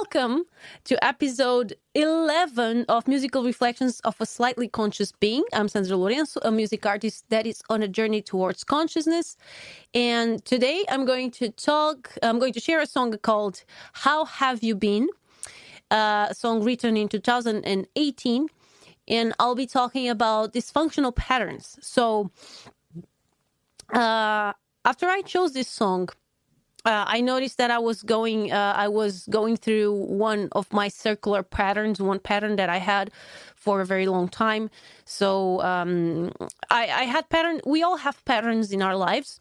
welcome to episode 11 of Musical Reflections of a Slightly Conscious Being. I'm Sandra, a music artist that is on a journey towards consciousness. And today I'm going to share a song called How Have You Been? A song written in 2018. And I'll be talking about dysfunctional patterns. So after I chose this song, I noticed that I was going through one of my circular patterns, one pattern that I had for a very long time. So I had patterns. We all have patterns in our lives.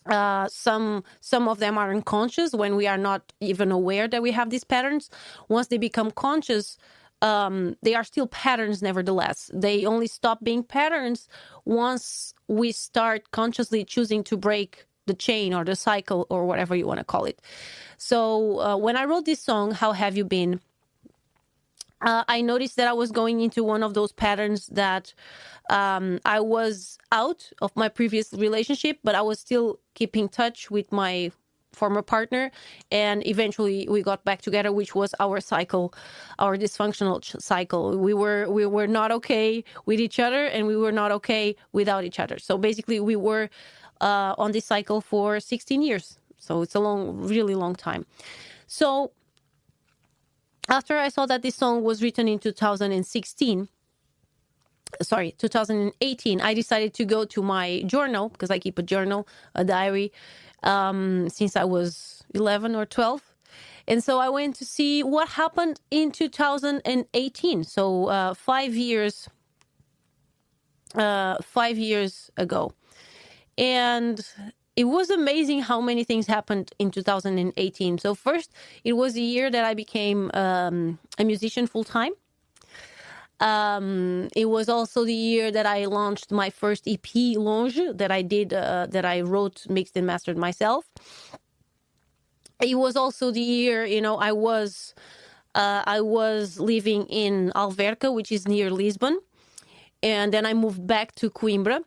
Some of them are unconscious when we are not even aware that we have these patterns. Once they become conscious, they are still patterns nevertheless. They only stop being patterns once we start consciously choosing to break the chain or the cycle or whatever you want to call it. So when I wrote this song, How Have You Been? I noticed that I was going into one of those patterns that I was out of my previous relationship, but I was still keeping touch with my former partner, and eventually we got back together, which was our cycle, our dysfunctional cycle. We were not okay with each other, and we were not okay without each other. So basically we were on this cycle for 16 years. So it's a really long time. So after I saw that this song was written in 2018, I decided to go to my journal, because I keep a journal, a diary, since I was 11 or 12. And so I went to see what happened in 2018. So 5 years ago. And it was amazing how many things happened in 2018. So first, it was the year that I became a musician full-time. It was also the year that I launched my first EP, Longe, that I wrote, mixed, and mastered myself. It was also the year, I was living in Alverca, which is near Lisbon. And then I moved back to Coimbra.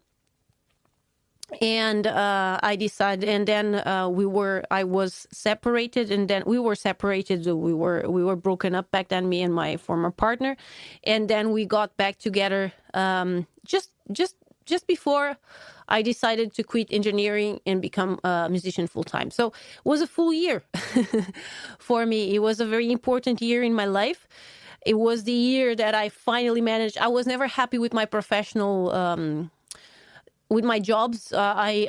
And I decided, and then I was separated, and then we were separated. We were broken up back then, me and my former partner, and then we got back together just before I decided to quit engineering and become a musician full time. So it was a full year for me. It was a very important year in my life. It was the year that I finally managed. I was never happy with my professional. With my jobs, I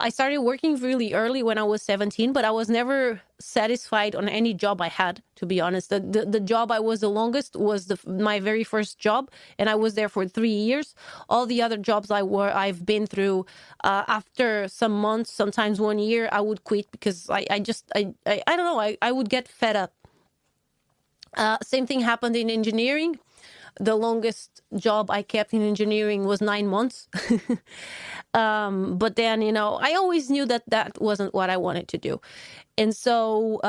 started working really early when I was 17, but I was never satisfied on any job I had, to be honest. The job I was the longest was my very first job, and I was there for 3 years. All the other jobs I've been through, after some months, sometimes 1 year, I would quit because I don't know, I would get fed up. Same thing happened in engineering. The longest job I kept in engineering was 9 months. But then, I always knew that wasn't what I wanted to do. And so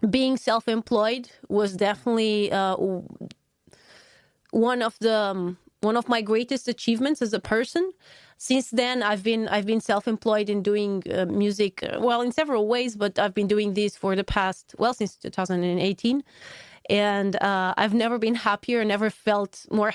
being self-employed was definitely one of my greatest achievements as a person. Since then, I've been self-employed and doing music, in several ways, but I've been doing this for the past, since 2018. And I've never been happier, never felt more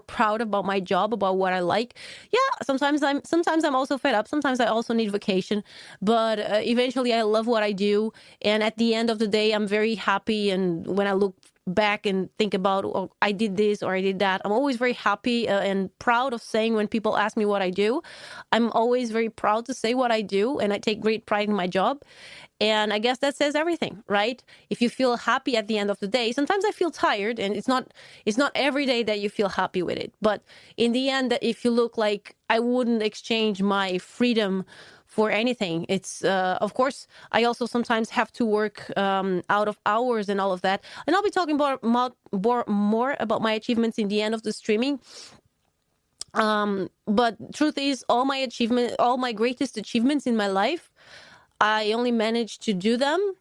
proud about my job, about what I like. Yeah, sometimes I'm also fed up. Sometimes I also need vacation, but eventually I love what I do. And at the end of the day, I'm very happy. And when I look back and think about, oh, I did this or I did that, I'm always very happy and proud of saying, when people ask me what I do, I'm always very proud to say what I do, and I take great pride in my job. And I guess that says everything, right? If you feel happy at the end of the day, sometimes I feel tired, and it's not every day that you feel happy with it. But in the end, if you look, like, I wouldn't exchange my freedom for anything. It's, of course, I also sometimes have to work out of hours and all of that. And I'll be talking more about my achievements in the end of the streaming. But truth is, all my greatest achievements in my life, I only managed to do them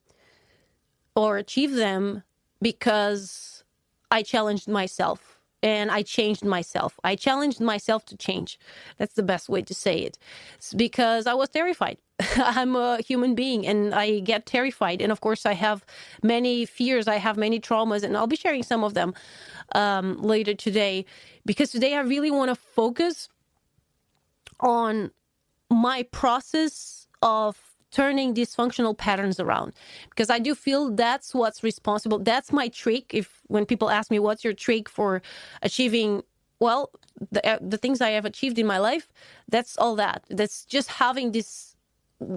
or achieve them because I challenged myself. and I changed myself. I challenged myself to change. That's the best way to say it. It's because I was terrified. I'm a human being and I get terrified. And of course, I have many fears. I have many traumas, and I'll be sharing some of them later today. Because today I really want to focus on my process of turning dysfunctional patterns around, because I do feel that's what's responsible. That's my trick. When people ask me, what's your trick for achieving, well, the things I have achieved in my life, that's all that. That's just having this,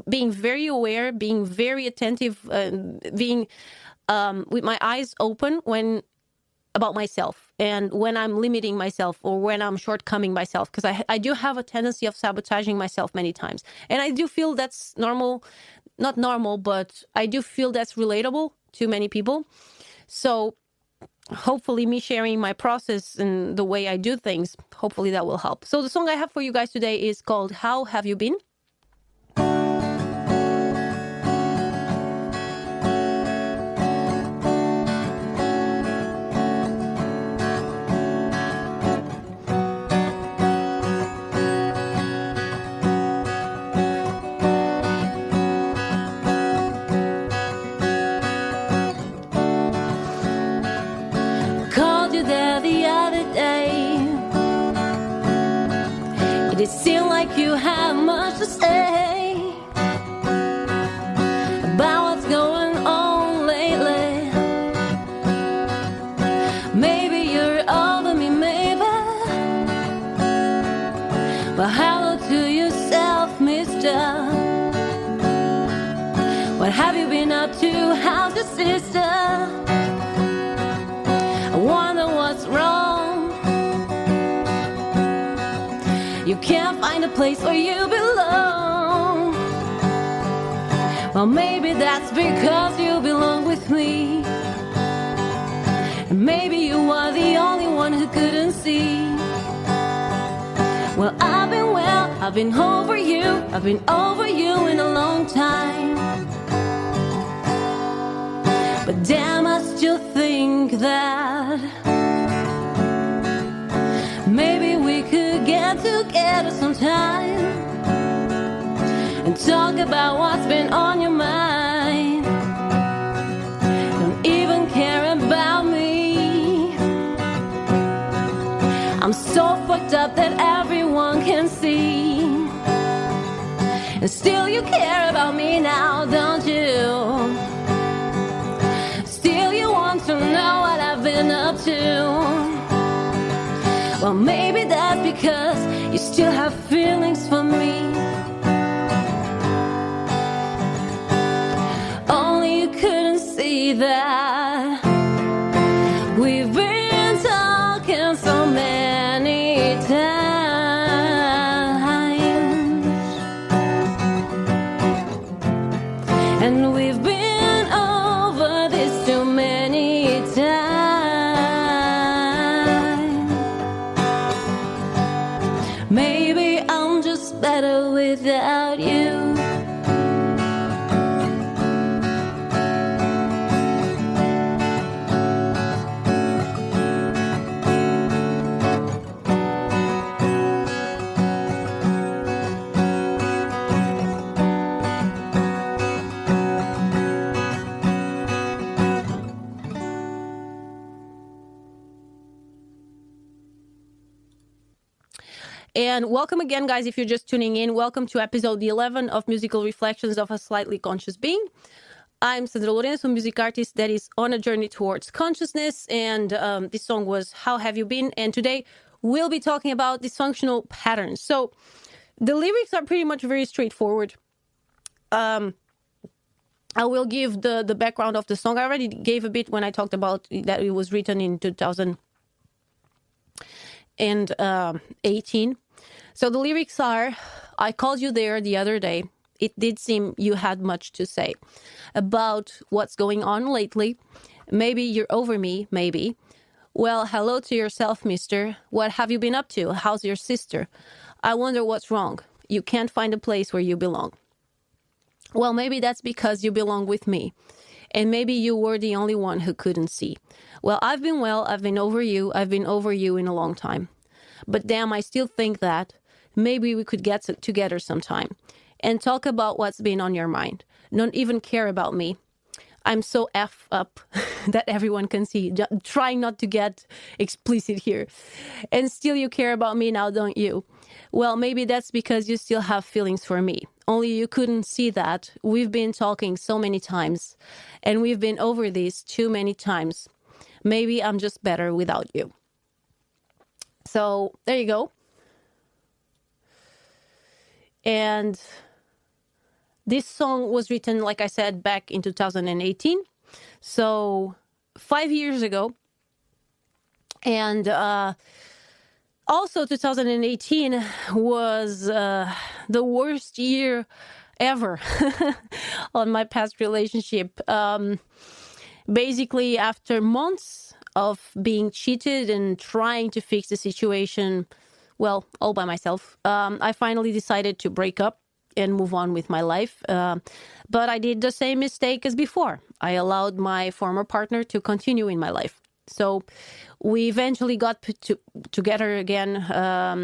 being very aware, being very attentive, being with my eyes open about myself, and when I'm limiting myself or when I'm shortcoming myself, because I do have a tendency of sabotaging myself many times. And I do feel that's normal, not normal, but I do feel that's relatable to many people. So hopefully me sharing my process and the way I do things, hopefully that will help. So the song I have for you guys today is called How Have You Been? It seemed like you had much to say about what's going on lately. Maybe you're over me, maybe, but hello to yourself, mister. What have you been up to? How's your sister? I wonder what's wrong. You can't find a place where you belong. Well, maybe that's because you belong with me. And maybe you are the only one who couldn't see. Well, I've been over you. I've been over you in a long time. But damn, I still think that maybe we could get together sometime and talk about what's been on your mind. Don't even care about me. I'm so fucked up that everyone can see. And still you care about me now, don't you? Still you want to know what I've been up to. Well, maybe that's because you still have feelings for me. Only you couldn't see that we've been talking so many times, and we've been over this too many times. Maybe I'm just better without you. And welcome again, guys, if you're just tuning in. Welcome to episode 11 of Musical Reflections of a Slightly Conscious Being. I'm Sandra, a music artist that is on a journey towards consciousness. And this song was How Have You Been? And today we'll be talking about dysfunctional patterns. So the lyrics are pretty much very straightforward. I will give the background of the song. I already gave a bit when I talked about that it was written in 2018. So the lyrics are, I called you there the other day. It did seem you had much to say about what's going on lately. Maybe you're over me, maybe. Well, hello to yourself, mister. What have you been up to? How's your sister? I wonder what's wrong. You can't find a place where you belong. Well, maybe that's because you belong with me. and maybe you were the only one who couldn't see. Well, I've been over you in a long time. But damn, I still think that maybe we could get together sometime and talk about what's been on your mind. Don't even care about me. I'm so F up that everyone can see. Trying not to get explicit here. And still you care about me now, don't you? Well, maybe that's because you still have feelings for me. Only you couldn't see that. We've been talking so many times, and we've been over this too many times. Maybe I'm just better without you. So there you go. And this song was written, like I said, back in 2018. So 5 years ago. And also 2018 was the worst year ever on my past relationship. Basically, after months of being cheated and trying to fix the situation, well, all by myself, I finally decided to break up and move on with my life. But I did the same mistake as before. I allowed my former partner to continue in my life. So we eventually got together again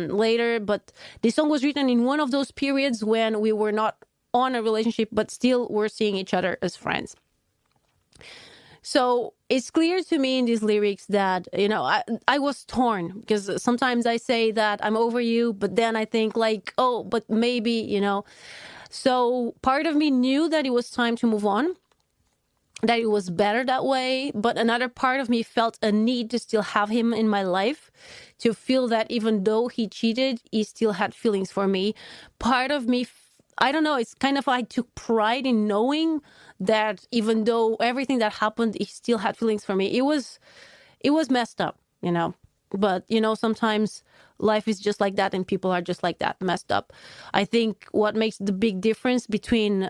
later. But this song was written in one of those periods when we were not on a relationship, but still were seeing each other as friends. So it's clear to me in these lyrics that, I was torn, because sometimes I say that I'm over you, but then I think like, oh, but maybe, So part of me knew that it was time to move on, that it was better that way. But another part of me felt a need to still have him in my life, to feel that even though he cheated, he still had feelings for me. Part of me, I don't know, it's kind of, I took pride in knowing that even though everything that happened, he still had feelings for me. It was messed up, But, sometimes life is just like that, and people are just like that, messed up. I think what makes the big difference between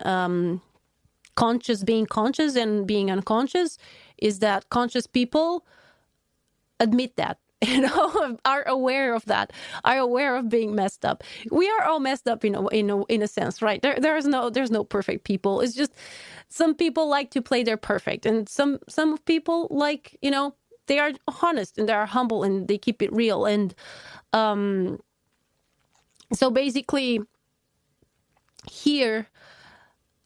being conscious and being unconscious is that conscious people admit that. Are aware of that, are aware of being messed up. We are all messed up in a sense, right? There's no perfect people. It's just some people like to play their perfect, and some people like, they are honest and they are humble and they keep it real. And so basically here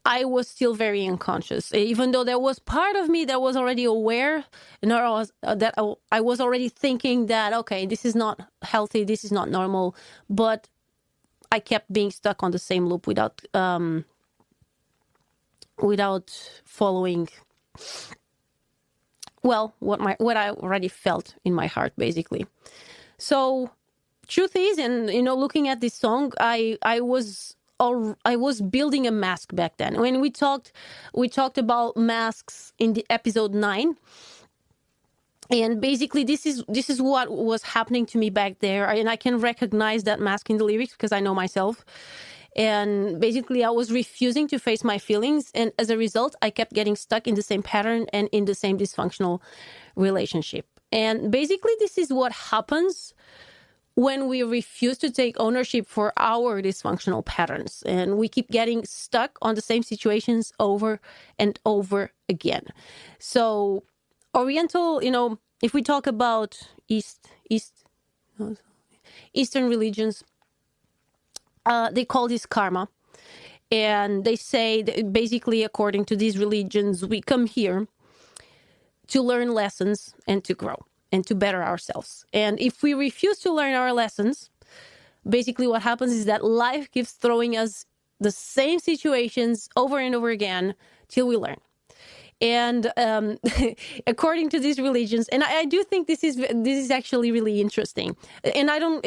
I was still very unconscious, even though there was part of me that was already aware, and I was already thinking that, okay, this is not healthy, this is not normal, but I kept being stuck on the same loop without following, well, what I already felt in my heart, basically. So truth is, and looking at this song, I was building a mask back then. When we talked about masks in the episode 9, and basically this is what was happening to me back there, and I can recognize that mask in the lyrics because I know myself. And basically I was refusing to face my feelings, and as a result I kept getting stuck in the same pattern and in the same dysfunctional relationship. And basically this is what happens when we refuse to take ownership for our dysfunctional patterns, and we keep getting stuck on the same situations over and over again. So Oriental, if we talk about Eastern religions, they call this karma. And they say that basically, according to these religions, we come here to learn lessons and to grow and to better ourselves. And if we refuse to learn our lessons, basically what happens is that life keeps throwing us the same situations over and over again till we learn. And according to these religions, and I do think this is actually really interesting. And I don't,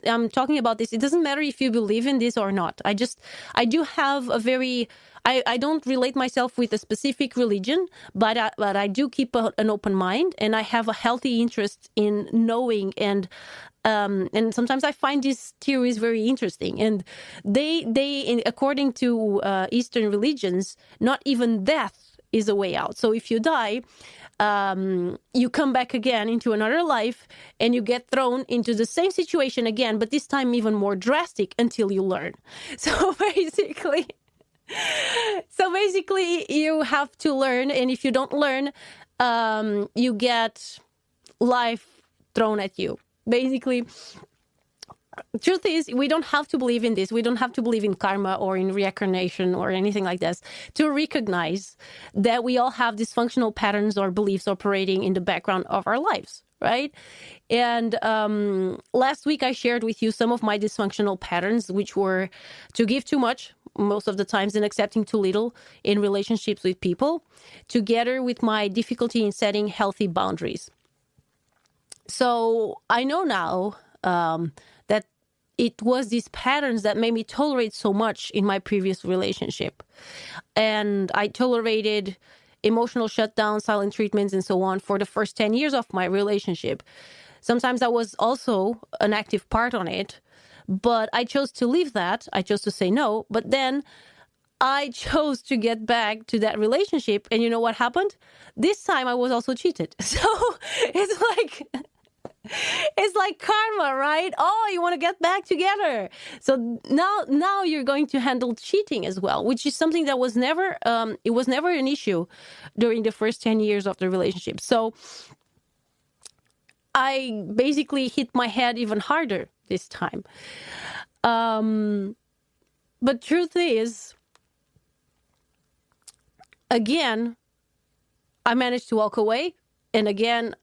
I'm talking about this. It doesn't matter if you believe in this or not. I do have a very, I don't relate myself with a specific religion, but I do keep an open mind, and I have a healthy interest in knowing. And sometimes I find these theories very interesting. And they according to Eastern religions, not even death is a way out. So if you die, you come back again into another life, and you get thrown into the same situation again, but this time even more drastic until you learn. So basically, So basically, you have to learn, and if you don't learn, you get life thrown at you. Basically, truth is, we don't have to believe in this. We don't have to believe in karma or in reincarnation or anything like this to recognize that we all have dysfunctional patterns or beliefs operating in the background of our lives, right? And last week, I shared with you some of my dysfunctional patterns, which were to give too much most of the times and accepting too little in relationships with people, together with my difficulty in setting healthy boundaries. So I know now that it was these patterns that made me tolerate so much in my previous relationship. And I tolerated emotional shutdowns, silent treatments, and so on for the first 10 years of my relationship. Sometimes I was also an active part on it, but I chose to leave that. I chose to say no. But then I chose to get back to that relationship. And you know what happened? This time I was also cheated. So it's like karma, right? Oh, you want to get back together. So now you're going to handle cheating as well, which is something that was never, it was never an issue during the first 10 years of the relationship. So I basically hit my head even harder this time. But truth is, again, I managed to walk away. And again,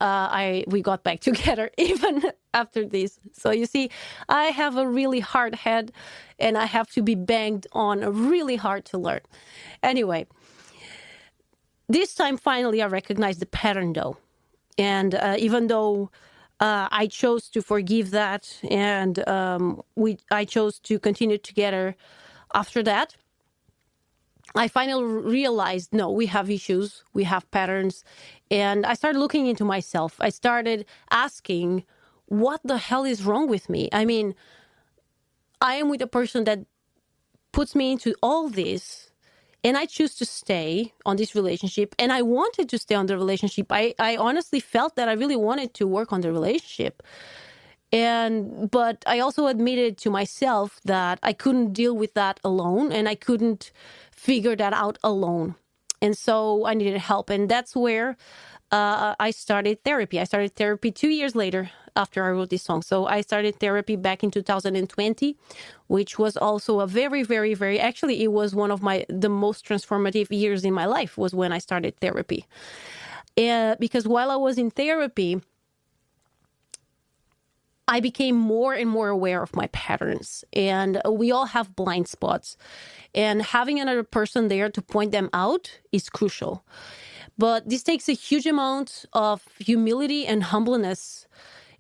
we got back together even after this. So you see, I have a really hard head and I have to be banged on really hard to learn. Anyway, this time finally I recognized the pattern though. And even though I chose to forgive that and I chose to continue together after that, I finally realized, no, we have issues, we have patterns. And I started looking into myself. I started asking, what the hell is wrong with me? I mean, I am with a person that puts me into all this, and I choose to stay on this relationship. And I wanted to stay on the relationship. I honestly felt that I really wanted to work on the relationship. But I also admitted to myself that I couldn't deal with that alone, and I couldn't figure that out alone. And so I needed help. And that's where I started therapy. I started therapy 2 years later after I wrote this song. So I started therapy back in 2020, which was also a very, very, very, actually, it was one of the most transformative years in my life was when I started therapy. Because while I was in therapy, I became more and more aware of my patterns, and we all have blind spots, and having another person there to point them out is crucial. But this takes a huge amount of humility and humbleness,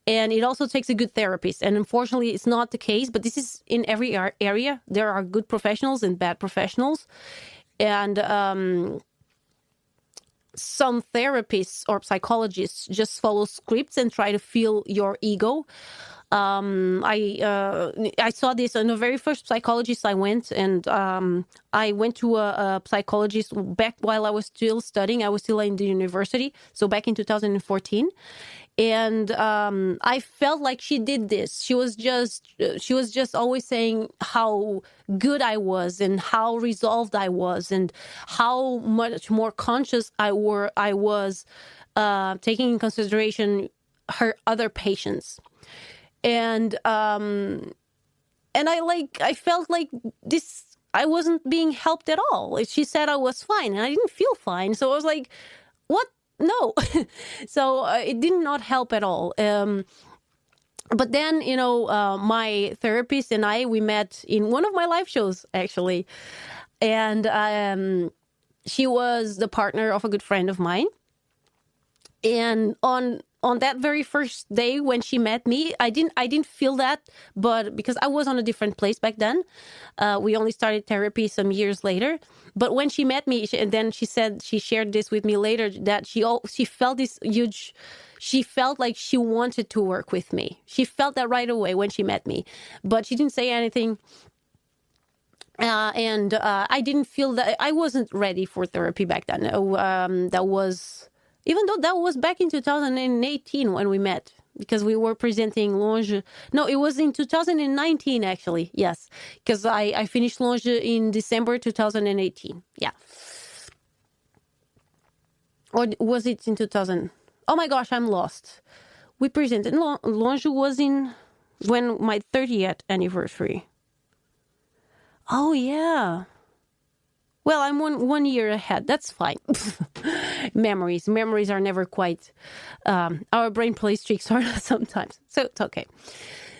and it also takes a good therapist. And unfortunately, it's not the case, but this is in every area. There are good professionals and bad professionals. And some therapists or psychologists just follow scripts and try to fill your ego. I saw this in the very first psychologist I went, and I went to a psychologist back while I was still studying. I was still in the university, so back in 2014. And I felt like she did this. She was just always saying how good I was and how resolved I was and how much more conscious I was, taking in consideration her other patients. And I felt like this, I wasn't being helped at all. She said I was fine and I didn't feel fine. So I was like, what? No. So it did not help at all. But then, my therapist and we met in one of my live shows, actually. And she was the partner of a good friend of mine. And on that very first day when she met me, I didn't feel that, but because I was on a different place back then, we only started therapy some years later. But when she met me, and then she said, she shared this with me later, that she felt this huge, she felt like she wanted to work with me. She felt that right away when she met me, but she didn't say anything. And I didn't feel that, I wasn't ready for therapy back then. That was... Even though that was back in 2018 when we met. because we were presenting Longe. No, it was in 2019, actually. Yes, because I finished Longe in December 2018. Yeah. Or was it in 2000? Oh my gosh, I'm lost. We presented. Longe was in when my 30th anniversary. Oh, yeah. Well, I'm one year ahead. That's fine. Memories are never quite. Our brain plays tricks on us sometimes, so it's okay.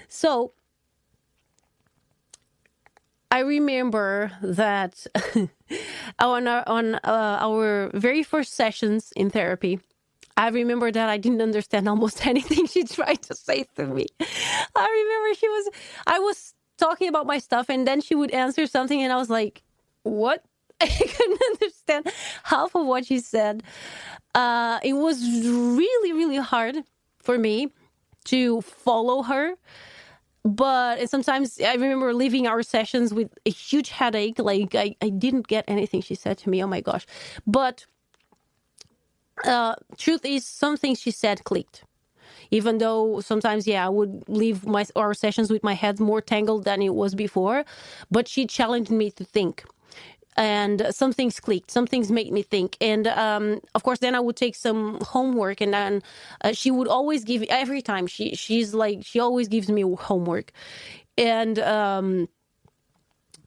So I remember that on our very first sessions in therapy, I remember that I didn't understand almost anything she tried to say to me. I remember I was talking about my stuff, and then she would answer something, and I was like, what? I couldn't understand half of what she said. It was really, really hard for me to follow her. But sometimes I remember leaving our sessions with a huge headache. Like, I didn't get anything she said to me. Oh, my gosh. But truth is, some things she said clicked. Even though sometimes, I would leave our sessions with my head more tangled than it was before. But she challenged me to think. And some things clicked, some things made me think. And of course, then I would take some homework, and then she would always give, every time she always gives me homework. And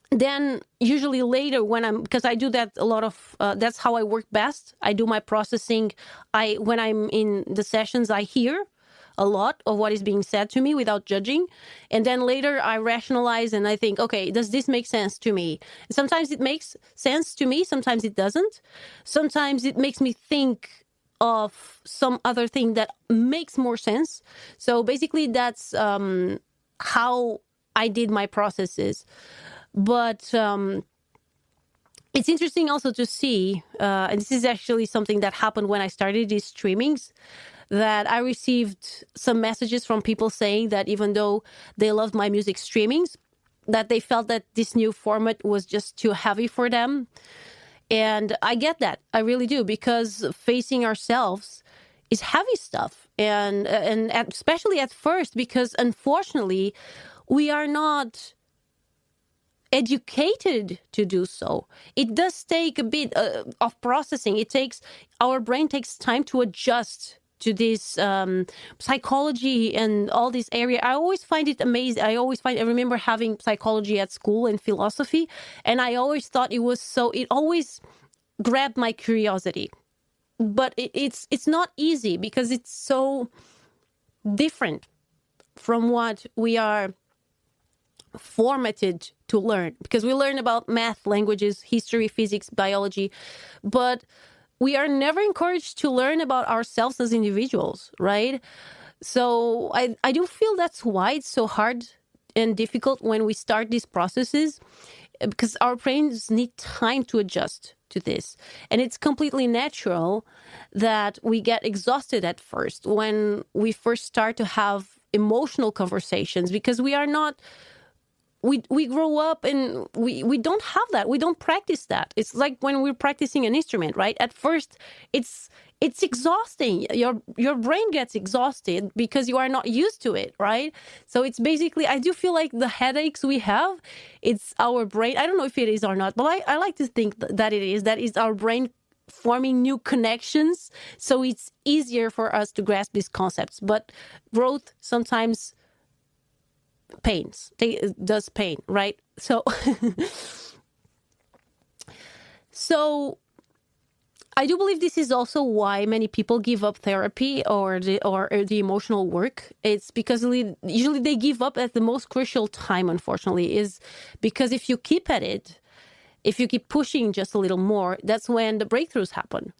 then usually later because I do that a lot of, that's how I work best. I do my processing. When I'm in the sessions, I hear a lot of what is being said to me without judging. And then later I rationalize and I think, okay, does this make sense to me? And sometimes it makes sense to me. Sometimes it doesn't. Sometimes it makes me think of some other thing that makes more sense. So basically that's how I did my processes. But it's interesting also to see, and this is actually something that happened when I started these streamings, that I received some messages from people saying that even though they loved my music streamings, that they felt that this new format was just too heavy for them. And I get that. I really do, because facing ourselves is heavy stuff. And especially at first, because unfortunately, we are not educated to do so. It does take a bit of processing. Our brain takes time to adjust to this psychology and all this area. I always find it amazing. I remember having psychology at school and philosophy, and I always thought it always grabbed my curiosity. But it's not easy, because it's so different from what we are formatted to learn, because we learn about math, languages, history, physics, biology, but we are never encouraged to learn about ourselves as individuals, right? So I do feel that's why it's so hard and difficult when we start these processes, because our brains need time to adjust to this. And it's completely natural that we get exhausted at first when we first start to have emotional conversations, because we grow up and we don't have that. We don't practice that. It's like when we're practicing an instrument, right? At first, it's exhausting. Your brain gets exhausted because you are not used to it, right? So it's basically, I do feel like the headaches we have, it's our brain. I don't know if it is or not, but I like to think that it is. That is our brain forming new connections, so it's easier for us to grasp these concepts. But growth sometimes does pain, right? So I do believe this is also why many people give up therapy or the emotional work. It's because usually they give up at the most crucial time, unfortunately, is because if you keep at it, if you keep pushing just a little more, that's when the breakthroughs happen.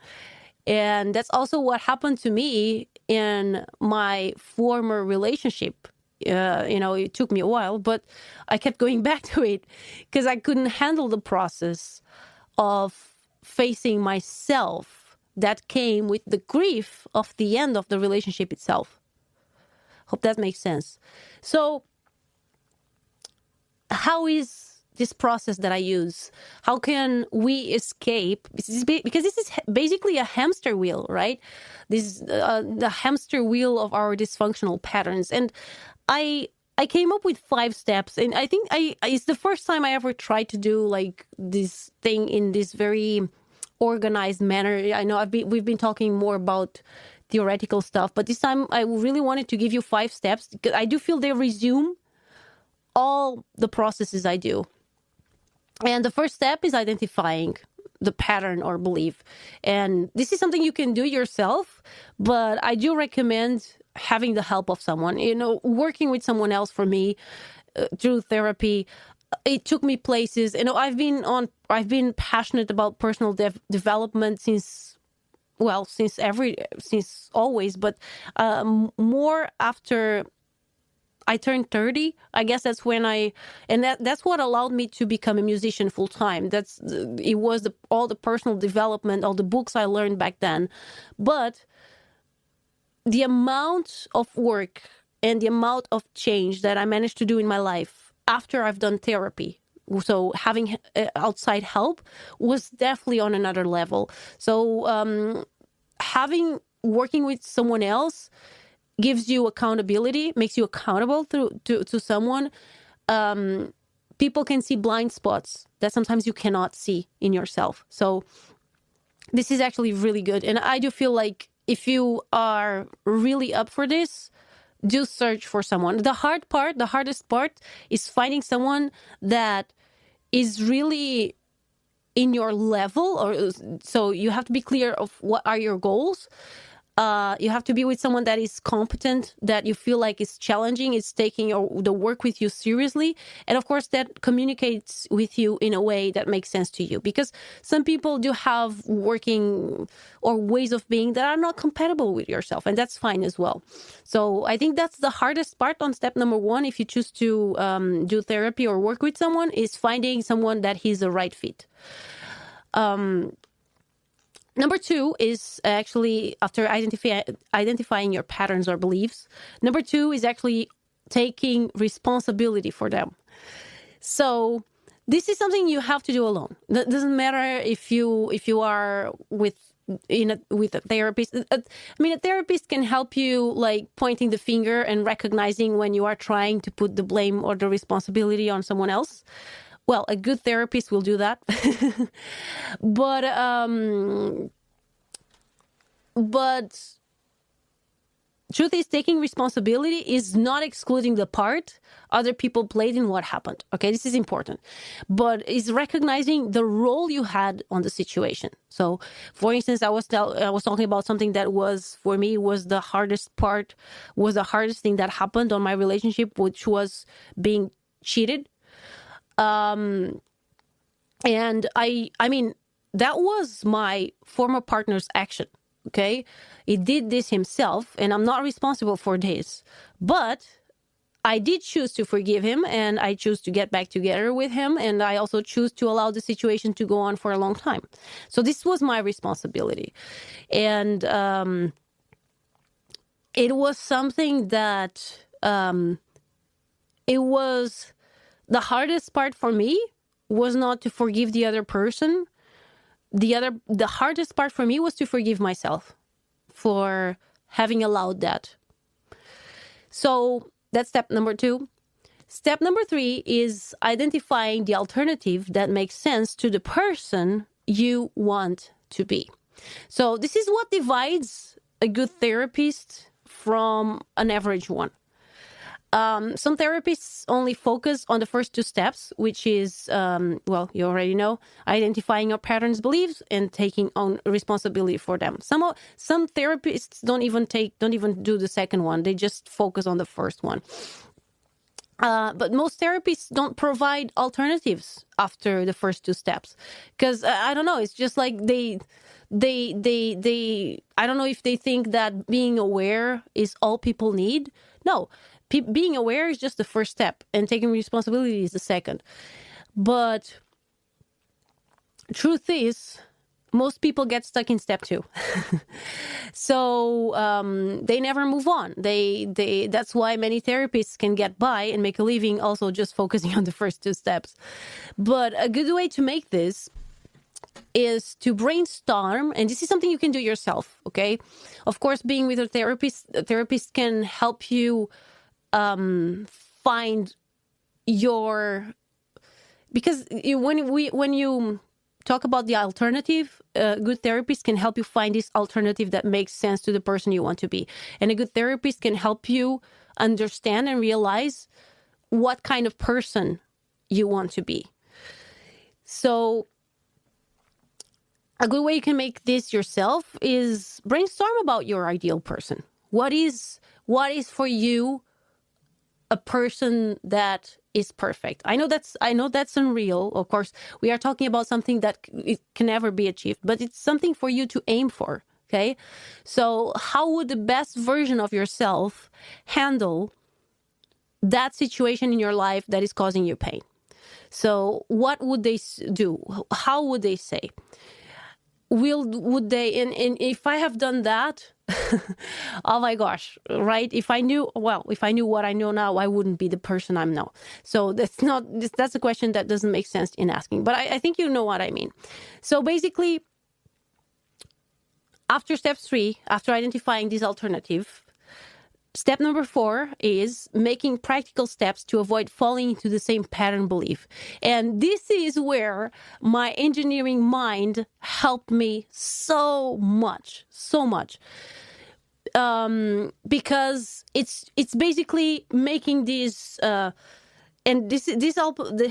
And that's also what happened to me in my former relationship. It took me a while, but I kept going back to it because I couldn't handle the process of facing myself that came with the grief of the end of the relationship itself. Hope that makes sense. So how is this process that I use? How can we escape? Because this is basically a hamster wheel, right? This is the hamster wheel of our dysfunctional patterns. And I came up with 5 steps, and I think it's the first time I ever tried to do like this thing in this very organized manner. I know we've been talking more about theoretical stuff, but this time I really wanted to give you 5 steps because I do feel they resume all the processes I do. And the first step is identifying the pattern or belief. And this is something you can do yourself, but I do recommend having the help of someone. Working with someone else for me through therapy, it took me places. I've been passionate about personal development since always, but more after I turned 30. I guess that's when that's what allowed me to become a musician full time. It was all the personal development, all the books I learned back then. But the amount of work and the amount of change that I managed to do in my life after I've done therapy, so having outside help, was definitely on another level. So working with someone else gives you accountability, makes you accountable to someone. People can see blind spots that sometimes you cannot see in yourself. So this is actually really good. And I do feel like if you are really up for this, do search for someone. The hardest part is finding someone that is really in your level, so you have to be clear of what are your goals. You have to be with someone that is competent, that you feel like is challenging, is taking the work with you seriously. And of course, that communicates with you in a way that makes sense to you. Because some people do have working or ways of being that are not compatible with yourself. And that's fine as well. So I think that's the hardest part on step number 1, if you choose to do therapy or work with someone, is finding someone that is the right fit. Number 2 is actually, after identifying your patterns or beliefs, number 2 is actually taking responsibility for them. So this is something you have to do alone. It doesn't matter if you are with a therapist. A therapist can help you, like pointing the finger and recognizing when you are trying to put the blame or the responsibility on someone else. Well, a good therapist will do that. But truth is, taking responsibility is not excluding the part other people played in what happened. Okay, this is important. But it's recognizing the role you had on the situation. So, for instance, I was talking about something that was, for me, was the hardest thing that happened on my relationship, which was being cheated. And that was my former partner's action. Okay, he did this himself, and I'm not responsible for this. But I did choose to forgive him, and I choose to get back together with him, and I also choose to allow the situation to go on for a long time. So this was my responsibility. And it was something that it was the hardest part for me was not to forgive the other person. The hardest part for me was to forgive myself for having allowed that. So that's step number 2. Step number 3 is identifying the alternative that makes sense to the person you want to be. So this is what divides a good therapist from an average one. Some therapists only focus on the first 2 steps, which is, you already know, identifying your patterns, beliefs, and taking on responsibility for them. Some therapists don't even do the second one. They just focus on the first one. But most therapists don't provide alternatives after the first 2 steps, because I don't know. It's just like they. I don't know if they think that being aware is all people need. No. Being aware is just the first step, and taking responsibility is the second. But truth is, most people get stuck in step 2. So they never move on. That's why many therapists can get by and make a living also just focusing on the first 2 steps. But a good way to make this is to brainstorm, and this is something you can do yourself, okay? Of course, being with a therapist can help you find your... Because when you talk about the alternative, a good therapist can help you find this alternative that makes sense to the person you want to be. And a good therapist can help you understand and realize what kind of person you want to be. So a good way you can make this yourself is brainstorm about your ideal person. What is for you a person that is perfect? I know that's unreal. Of course, we are talking about something that it can never be achieved, but it's something for you to aim for. Okay, so how would the best version of yourself handle that situation in your life that is causing you pain? So what would they do? How would they say? Would they, and if I have done that, oh my gosh, right? If I knew what I know now, I wouldn't be the person I'm now. So that's a question that doesn't make sense in asking, but I think you know what I mean. So basically, after step 3, after identifying this alternative, step number 4 is making practical steps to avoid falling into the same pattern belief. And this is where my engineering mind helped me so much. Because it's basically making these... and this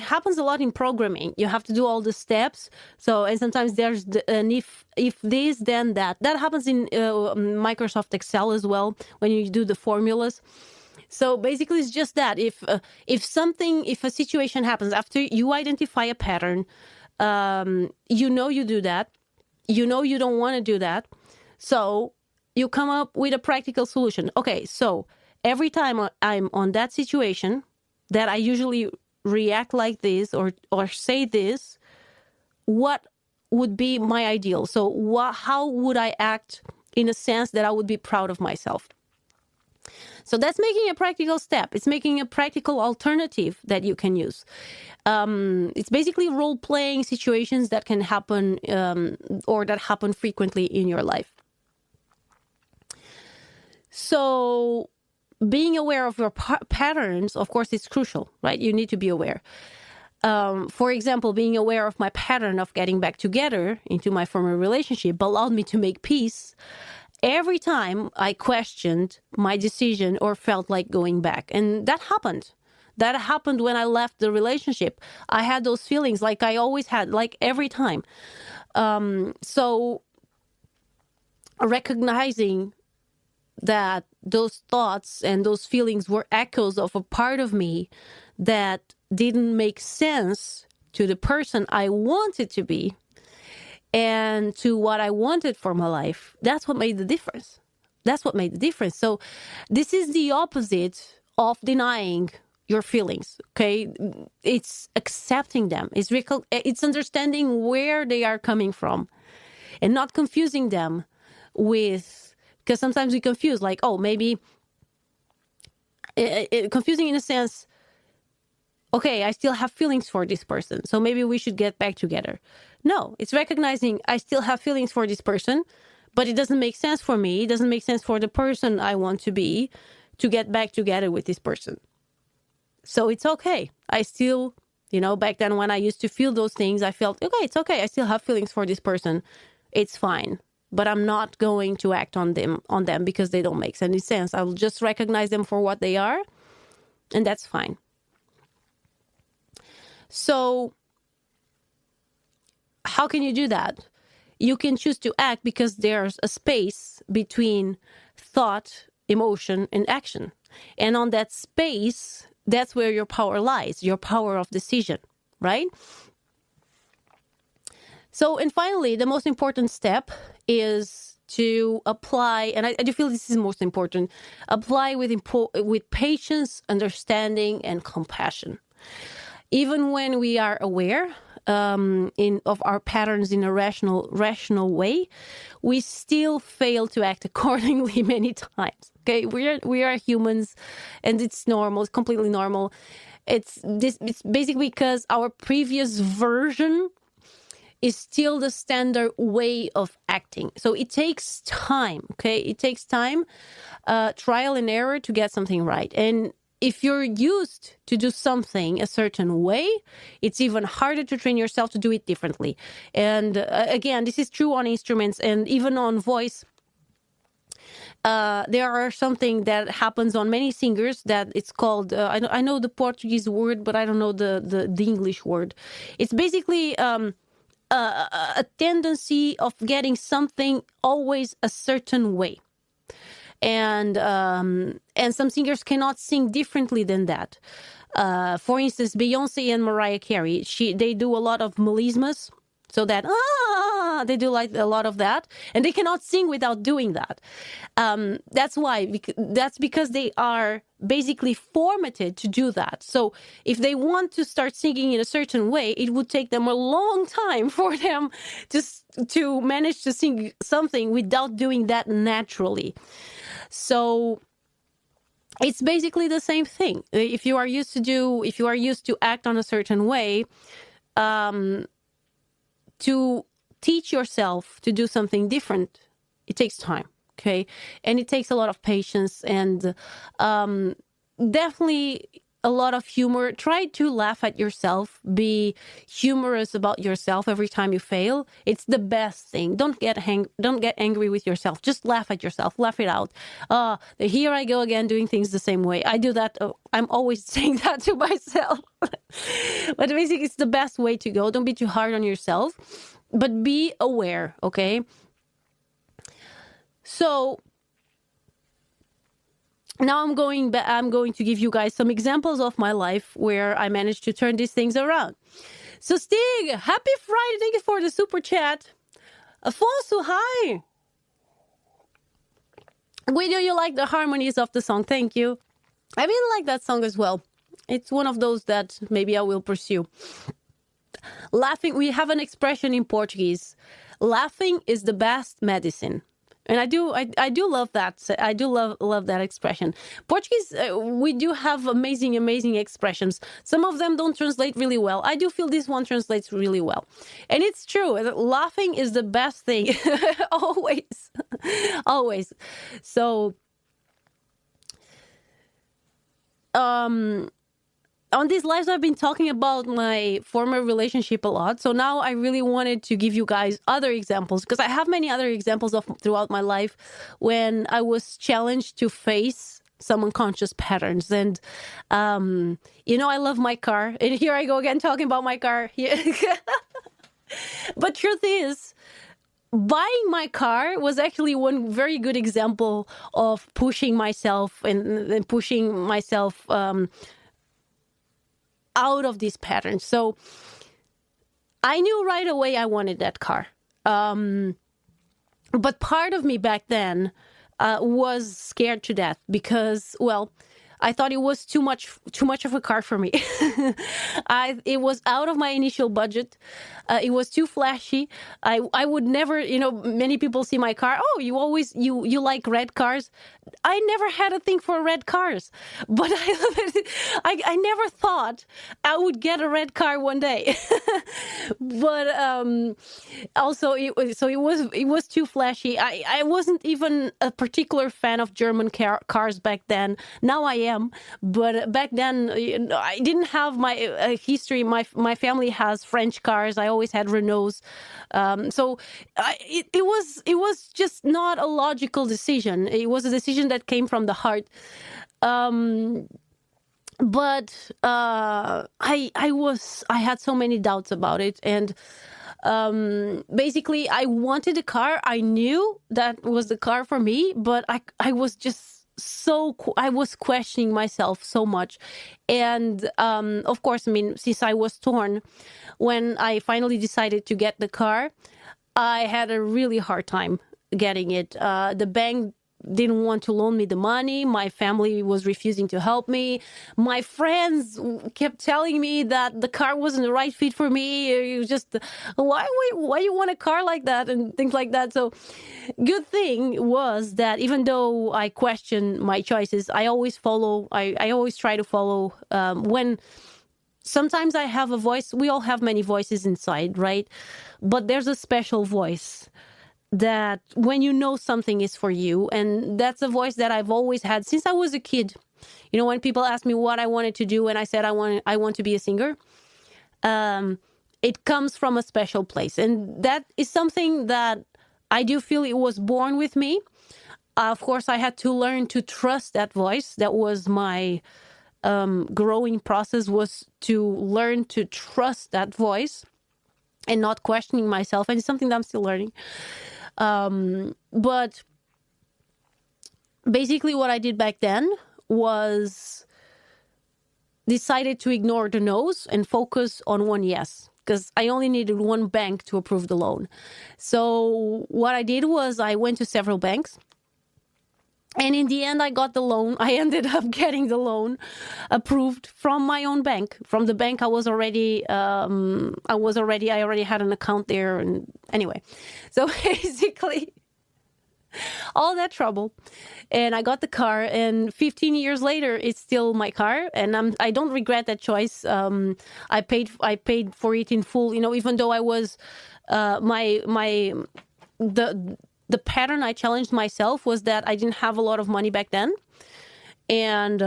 happens a lot in programming. You have to do all the steps. So, and sometimes there's an if this, then that. That happens in Microsoft Excel as well when you do the formulas. So basically, it's just that if a situation happens after you identify a pattern, you do that, you don't want to do that, so you come up with a practical solution. Okay, so every time I'm on that situation that I usually react like this or say this, what would be my ideal? So how would I act in a sense that I would be proud of myself? So that's making a practical step. It's making a practical alternative that you can use. It's basically role-playing situations that can happen or that happen frequently in your life. So being aware of your patterns, of course, is crucial, right? You need to be aware. For example, being aware of my pattern of getting back together into my former relationship allowed me to make peace every time I questioned my decision or felt like going back. And that happened. That happened when I left the relationship. I had those feelings like I always had, like every time. So recognizing that those thoughts and those feelings were echoes of a part of me that didn't make sense to the person I wanted to be and to what I wanted for my life. That's what made the difference. So this is the opposite of denying your feelings, okay? It's accepting them. It's understanding where they are coming from and not confusing them with... Because sometimes we confuse, like, oh, maybe... confusing in a sense, okay, I still have feelings for this person, so maybe we should get back together. No, it's recognizing I still have feelings for this person, but it doesn't make sense for me. It doesn't make sense for the person I want to be to get back together with this person. So it's okay. I still, back then when I used to feel those things, I felt, okay, it's okay. I still have feelings for this person. It's fine. But I'm not going to act on them because they don't make any sense. I will just recognize them for what they are, and that's fine. So how can you do that? You can choose to act because there's a space between thought, emotion, and action. And on that space, that's where your power lies, your power of decision, right? So, and finally, the most important step is to apply, and I do feel this is most important, apply with patience, understanding, and compassion. Even when we are aware, in of our patterns in a rational way, we still fail to act accordingly many times. Okay, we are humans, and it's normal. It's completely normal. It's basically because our previous version is still the standard way of acting. So it takes time. Okay, it takes time, trial and error to get something right. And if you're used to do something a certain way, it's even harder to train yourself to do it differently. And again, this is true on instruments and even on voice. There are something that happens on many singers that it's called, I know the Portuguese word, but I don't know the English word. It's basically a tendency of getting something always a certain way. And some singers cannot sing differently than that. For instance, Beyonce and Mariah Carey, they do a lot of melismas, so that they do like a lot of that, and they cannot sing without doing that. That's why. That's because they are basically formatted to do that. So if they want to start singing in a certain way, it would take them a long time for them to manage to sing something without doing that naturally. So it's basically the same thing. If you are used to act on a certain way, to teach yourself to do something different, it takes time. Okay, and it takes a lot of patience and definitely a lot of humor. Try to laugh at yourself. Be humorous about yourself every time you fail. It's the best thing. Don't get angry with yourself. Just laugh at yourself. Laugh it out. Here I go again doing things the same way. I do that. I'm always saying that to myself. But basically, it's the best way to go. Don't be too hard on yourself, but be aware. Okay. So now I'm going to give you guys some examples of my life where I managed to turn these things around. So Stig, happy Friday. Thank you for the super chat. Afonso, hi. Guido, you like the harmonies of the song. Thank you. I really like that song as well. It's one of those that maybe I will pursue. Laughing, we have an expression in Portuguese. Laughing is the best medicine. And I do love that. I do love that expression. Portuguese, we do have amazing expressions. Some of them don't translate really well. I do feel this one translates really well. And it's true. Laughing is the best thing. Always. Always. So, on these lives, I've been talking about my former relationship a lot. So now I really wanted to give you guys other examples, because I have many other examples throughout my life when I was challenged to face some unconscious patterns. And, I love my car. And here I go again talking about my car. But truth is, buying my car was actually one very good example of pushing myself and pushing myself out of these patterns. So I knew right away I wanted that car. But part of me back then was scared to death because, well, I thought it was too much of a car for me. It was out of my initial budget. It was too flashy. I would never, many people see my car. Oh, you like red cars. I never had a thing for red cars, but I never thought I would get a red car one day. But also it was too flashy. I wasn't even a particular fan of German cars back then. Now I am, but back then I didn't have my history. My family has French cars. I always had Renaults. So it was just not a logical decision. It was a decision that came from the heart. But I had so many doubts about it, and basically I wanted a car. I knew that was the car for me, but I was just I was questioning myself so much. And of course, since I was torn, when I finally decided to get the car, I had a really hard time getting it. The bank didn't want to loan me the money. My family was refusing to help me. My friends kept telling me that the car wasn't the right fit for me. You just, why you want a car like that and things like that. So good thing was that even though I question my choices, I always try to follow when sometimes I have a voice. We all have many voices inside, right? But there's a special voice that when you know something is for you, and that's a voice that I've always had since I was a kid. You know, when people ask me what I wanted to do, and I said I want to be a singer, it comes from a special place, and that is something that I do feel it was born with me. Of course, I had to learn to trust that voice. That was my growing process, was to learn to trust that voice and not questioning myself. And it's something that I'm still learning. But basically what I did back then was decided to ignore the no's and focus on one yes, because I only needed one bank to approve the loan. So what I did was I went to several banks. And in the end, I got the loan. I ended up getting the loan approved from my own bank, from the bank I already had an account there. And anyway, so basically all that trouble, and I got the car, and 15 years later, it's still my car, and I don't regret that choice. I paid for it in full, you know, even though I was, the pattern I challenged myself was that I didn't have a lot of money back then. And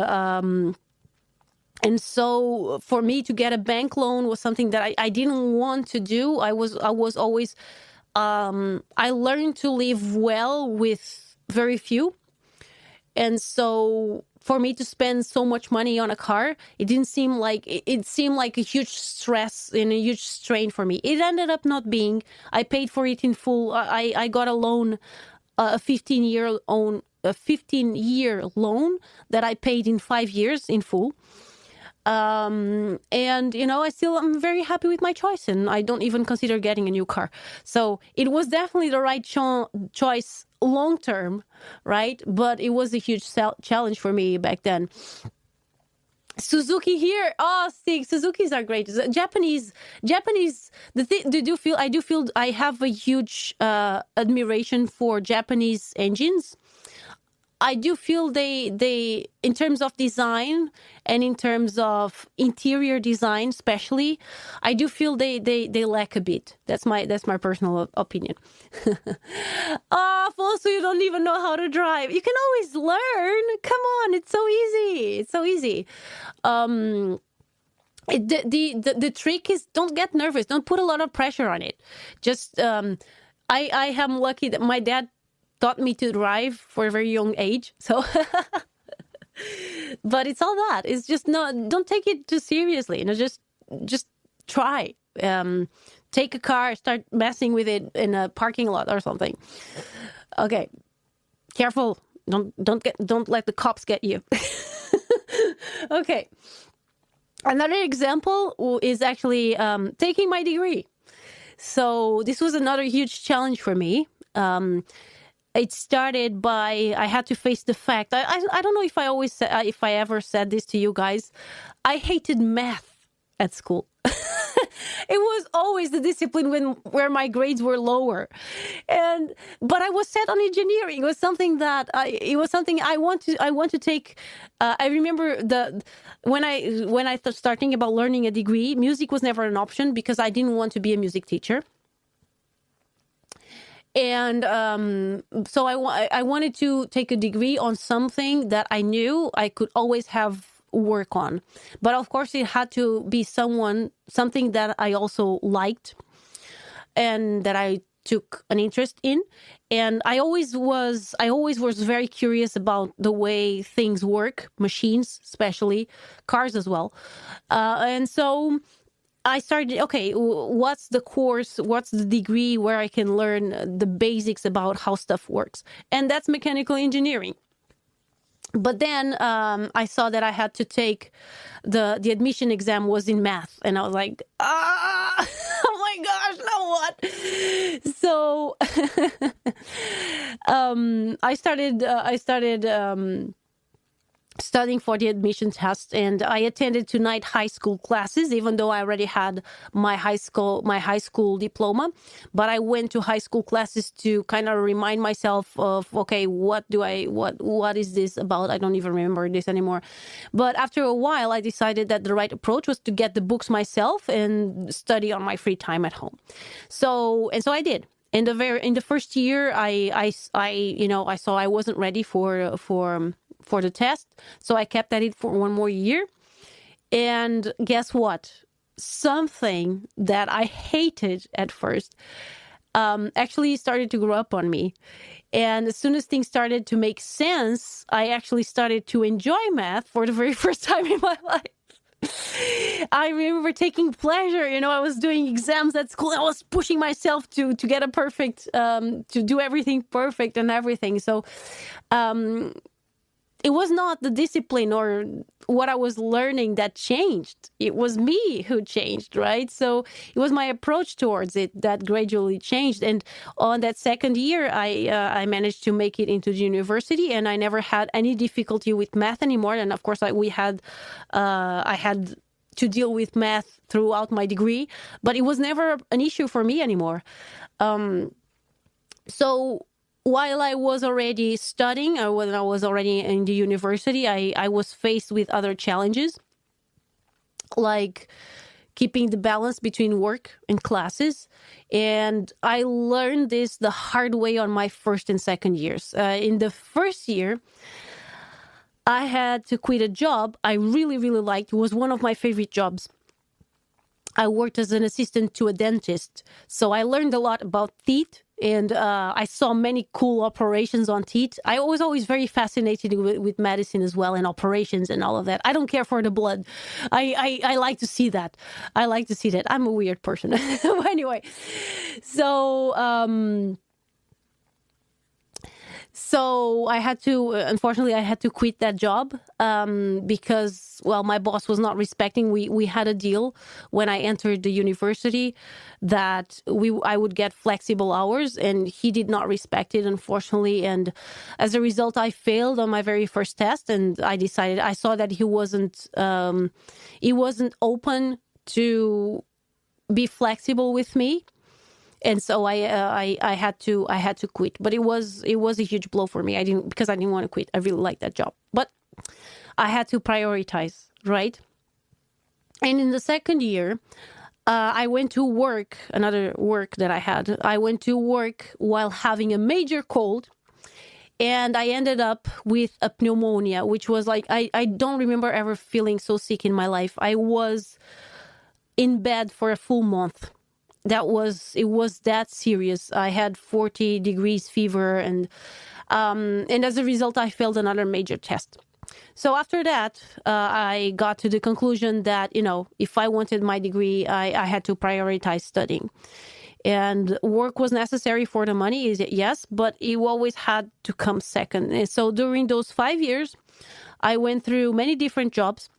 so for me to get a bank loan was something that I didn't want to do. I was always, I learned to live well with very few. And so for me to spend so much money on a car, it seemed like a huge stress and a huge strain for me. It ended up not being. I paid for it in full. I got a loan, a 15-year loan that I paid in 5 years in full. And you know, I'm very happy with my choice, and I don't even consider getting a new car. So it was definitely the right choice long term, right? But it was a huge challenge for me back then. Suzuki here. Oh, Stig, Suzukis are great. Japanese. I do feel I have a huge admiration for Japanese engines. I do feel they in terms of design and in terms of interior design, especially, I do feel they lack a bit. That's my personal opinion. Oh, Fosu, you don't even know how to drive. You can always learn. Come on, it's so easy. It's so easy. The trick is, don't get nervous. Don't put a lot of pressure on it. Just I am lucky that my dad taught me to drive for a very young age. So, but it's all that. It's just don't take it too seriously. You know, just try. Take a car, start messing with it in a parking lot or something. Okay, careful. Don't let the cops get you. Okay. Another example is actually taking my degree. So this was another huge challenge for me. It started by I had to face the fact. I don't know if I ever said this to you guys. I hated math at school. It was always the discipline where my grades were lower, but I was set on engineering. It was something I want to take. I remember when I started thinking about learning a degree, music was never an option because I didn't want to be a music teacher. And so I wanted to take a degree on something that I knew I could always have work on. But of course, it had to be something that I also liked and that I took an interest in. And I always was very curious about the way things work, machines, especially cars as well. And so I started, okay, what's the course, what's the degree where I can learn the basics about how stuff works? And that's mechanical engineering. But then I saw that I had to take the admission exam was in math. And I was like, oh my gosh, now what? So I started studying for the admission test, and I attended tonight high school classes, even though I already had my high school diploma. But I went to high school classes to kind of remind myself of, okay, what is this about? I don't even remember this anymore. But after a while, I decided that the right approach was to get the books myself and study on my free time at home. So I did. In the first year, I saw I wasn't ready for the test, so I kept at it for one more year. And guess what? Something that I hated at first actually started to grow up on me. And as soon as things started to make sense, I actually started to enjoy math for the very first time in my life. I remember taking pleasure. I was doing exams at school. I was pushing myself to get a perfect, to do everything perfect and everything. So it was not the discipline or what I was learning that changed. It was me who changed, right? So it was my approach towards it that gradually changed. And on that second year, I managed to make it into the university, and I never had any difficulty with math anymore. And of course, I had to deal with math throughout my degree, but it was never an issue for me anymore. So while I was already studying, or when I was already in the university, I was faced with other challenges, like keeping the balance between work and classes. And I learned this the hard way on my first and second years. In the first year, I had to quit a job I really, really liked. It was one of my favorite jobs. I worked as an assistant to a dentist. So I learned a lot about teeth, and I saw many cool operations on teeth. I was always very fascinated with medicine as well, and operations and all of that. I don't care for the blood. I like to see that. I like to see that. I'm a weird person. Anyway, so unfortunately, I had to quit that job because, well, my boss was not respecting. We had a deal when I entered the university that I would get flexible hours, and he did not respect it, unfortunately. And as a result, I failed on my very first test, and I saw that he wasn't open to be flexible with me. And so I had to quit, but it was a huge blow for me. I didn't want to quit. I really liked that job, but I had to prioritize, right? And in the second year, I went to work. Another work that I had. I went to work while having a major cold, and I ended up with a pneumonia, which was like I don't remember ever feeling so sick in my life. I was in bed for a full month. It was that serious. I had 40 degrees fever, and as a result, I failed another major test. So after that, I got to the conclusion that, if I wanted my degree, I had to prioritize studying. And work was necessary for the money, yes, but it always had to come second. And so during those 5 years, I went through many different jobs.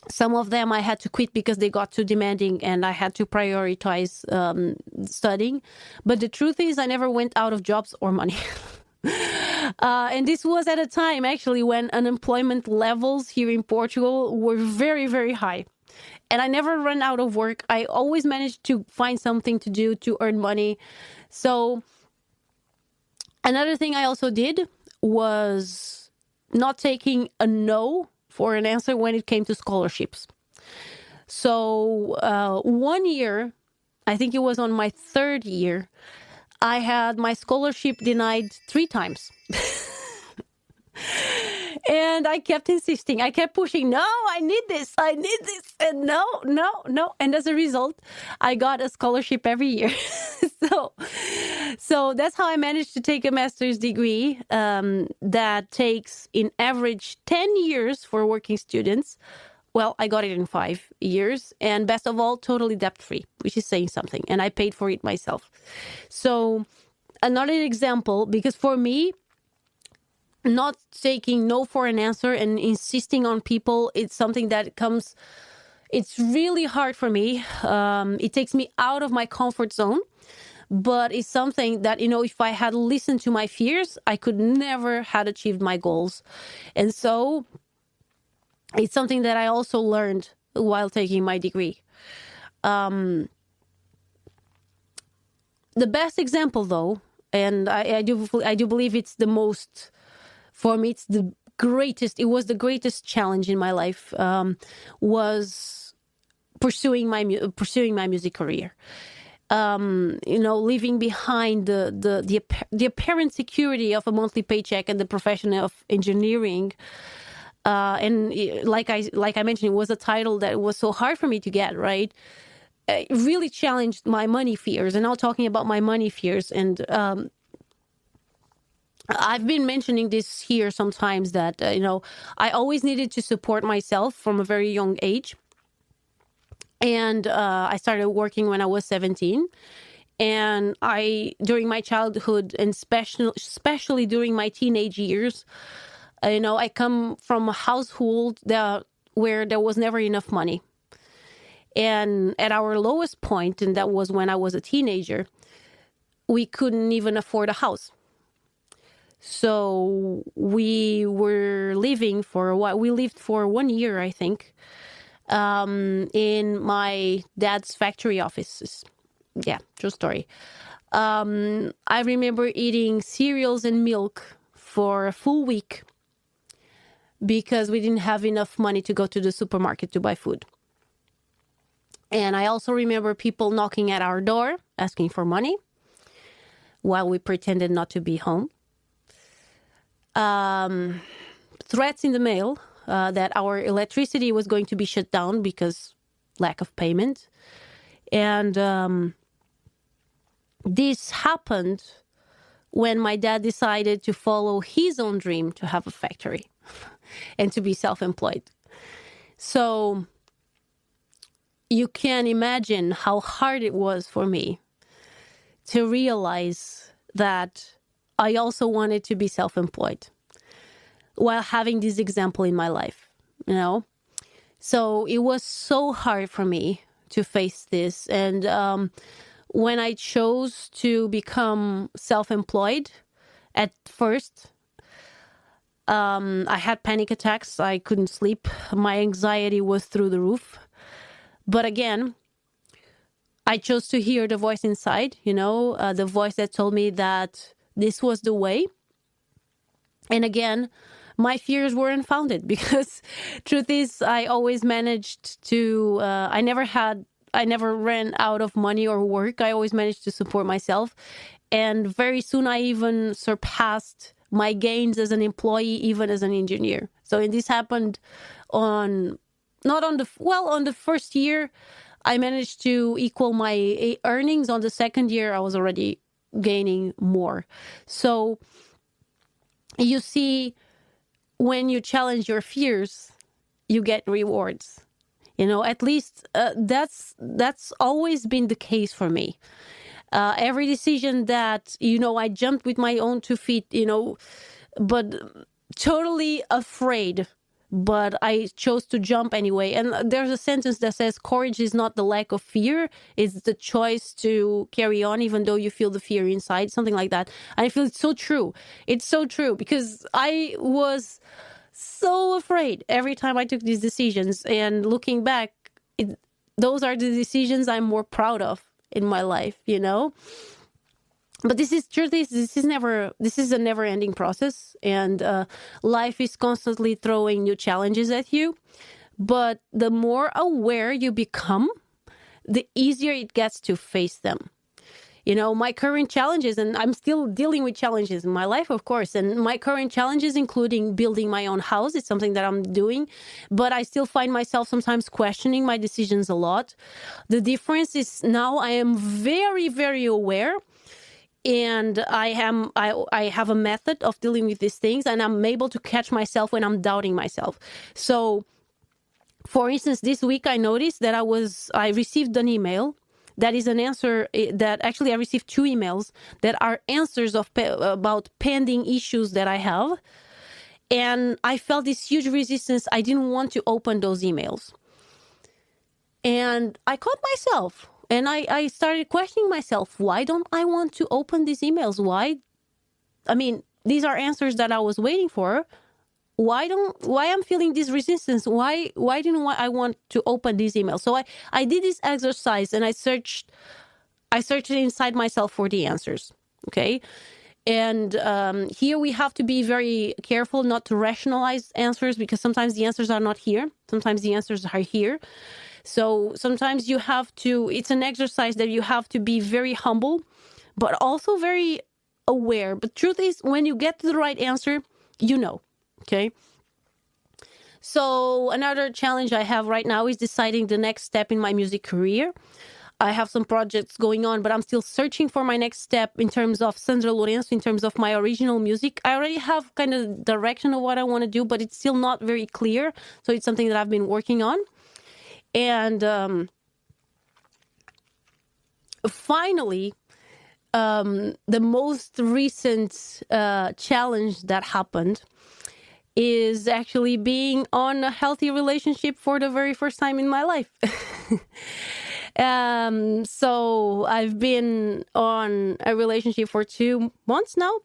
Some of them I had to quit because they got too demanding, and I had to prioritize studying. But the truth is, I never went out of jobs or money. And this was at a time, actually, when unemployment levels here in Portugal were very, very high. And I never ran out of work. I always managed to find something to do to earn money. So another thing I also did was not taking a no for an answer when it came to scholarships. So 1 year, I think it was on my third year, I had my scholarship denied 3 times. And I kept insisting. I kept pushing, no, I need this. And no. And as a result, I got a scholarship every year. So that's how I managed to take a master's degree that takes, in average, 10 years for working students. Well, I got it in 5 years. And best of all, totally debt-free, which is saying something. And I paid for it myself. So another example, because for me, not taking no for an answer and insisting on people, it's something that comes, it's really hard for me. It takes me out of my comfort zone. but it's something that, if I had listened to my fears, I could never had achieved my goals. And so it's something that I also learned while taking my degree. The best example, though, and I do believe it's the most, for me, it was the greatest challenge in my life, was pursuing my music career. Leaving behind the apparent security of a monthly paycheck and the profession of engineering. And like I mentioned, it was a title that was so hard for me to get, right? It really challenged my money fears. And now talking about my money fears, and I've been mentioning this here sometimes, that, I always needed to support myself from a very young age. And I started working when I was 17. And during my childhood, and especially during my teenage years, I come from a household where there was never enough money. And at our lowest point, and that was when I was a teenager, we couldn't even afford a house. So we were living for a while. We lived for 1 year, I think, in my dad's factory offices. Yeah, true story. I remember eating cereals and milk for a full week because we didn't have enough money to go to the supermarket to buy food. And I also remember people knocking at our door asking for money while we pretended not to be home. Threats in the mail that our electricity was going to be shut down because lack of payment. And this happened when my dad decided to follow his own dream to have a factory and to be self-employed. So you can imagine how hard it was for me to realize that I also wanted to be self-employed while having this example in my life, So it was so hard for me to face this. And when I chose to become self-employed, at first, I had panic attacks. I couldn't sleep. My anxiety was through the roof. But again, I chose to hear the voice inside, the voice that told me that this was the way. And again, my fears were unfounded because truth is, I always managed to, I never ran out of money or work. I always managed to support myself. And very soon I even surpassed my gains as an employee, even as an engineer. So this happened on the first year, I managed to equal my earnings. On the second year, I was already gaining more. So you see, when you challenge your fears, you get rewards. At least that's always been the case for me. Every decision that, I jumped with my own 2 feet, but totally afraid. But I chose to jump anyway. And there's a sentence that says, courage is not the lack of fear. It's the choice to carry on even though you feel the fear inside, something like that. And I feel it's so true. It's so true because I was so afraid every time I took these decisions. And looking back, those are the decisions I'm more proud of in my life, But this is a never-ending process, and life is constantly throwing new challenges at you. But the more aware you become, the easier it gets to face them. My current challenges, and I'm still dealing with challenges in my life, of course, and my current challenges, including building my own house, it's something that I'm doing, but I still find myself sometimes questioning my decisions a lot. The difference is now I am very, very aware. And I have a method of dealing with these things, and I'm able to catch myself when I'm doubting myself. So, for instance, this week I noticed that I received an email that is an answer that actually I received 2 emails that are answers about pending issues that I have. And I felt this huge resistance. I didn't want to open those emails. And I caught myself And I started questioning myself. Why don't I want to open these emails? Why? I mean, these are answers that I was waiting for. Why I'm feeling this resistance? Why didn't I want to open these emails? So I did this exercise and I searched inside myself for the answers. Okay. And here we have to be very careful not to rationalize answers, because sometimes the answers are not here. Sometimes the answers are here. So sometimes you have to, it's an exercise that you have to be very humble, but also very aware. But truth is, when you get to the right answer, you know, okay? So another challenge I have right now is deciding the next step in my music career. I have some projects going on, but I'm still searching for my next step in terms of Sandra Lorenzo, in terms of my original music. I already have kind of direction of what I want to do, but it's still not very clear. So it's something that I've been working on. And finally, the most recent challenge that happened is actually being on a healthy relationship for the very first time in my life. So I've been on a relationship for 2 months now,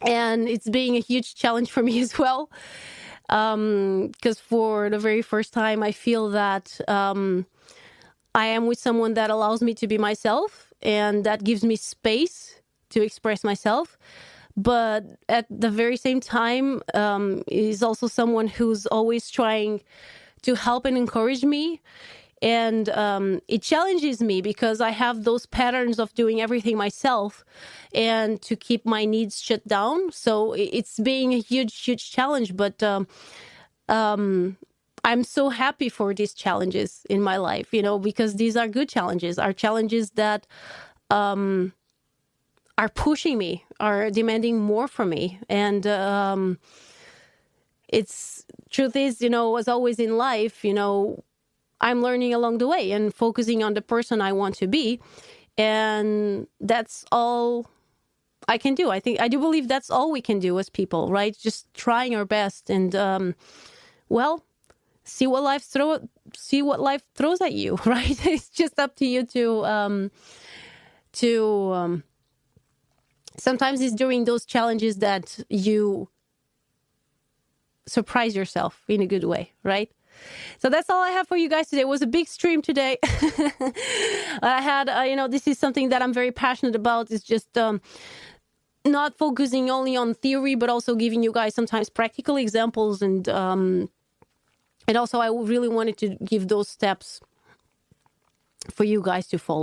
and it's being a huge challenge for me as well. Because for the very first time, I feel that I am with someone that allows me to be myself and that gives me space to express myself. But at the very same time, is also someone who's always trying to help and encourage me. And it challenges me because I have those patterns of doing everything myself and to keep my needs shut down. So it's being a huge, huge challenge. But I'm so happy for these challenges in my life, you know, because these are good challenges, are challenges that are pushing me, are demanding more from me. And it's truth is, you know, as always in life, you know, I'm learning along the way and focusing on the person I want to be. And that's all I can do. I do believe that's all we can do as people, right? Just trying our best and, well, see what life throws at you, right? It's just up to you to sometimes it's during those challenges that you surprise yourself in a good way, right? So that's all I have for you guys today. It was a big stream today. I had, this is something that I'm very passionate about. It's just not focusing only on theory, but also giving you guys sometimes practical examples. And also I really wanted to give those steps for you guys to follow.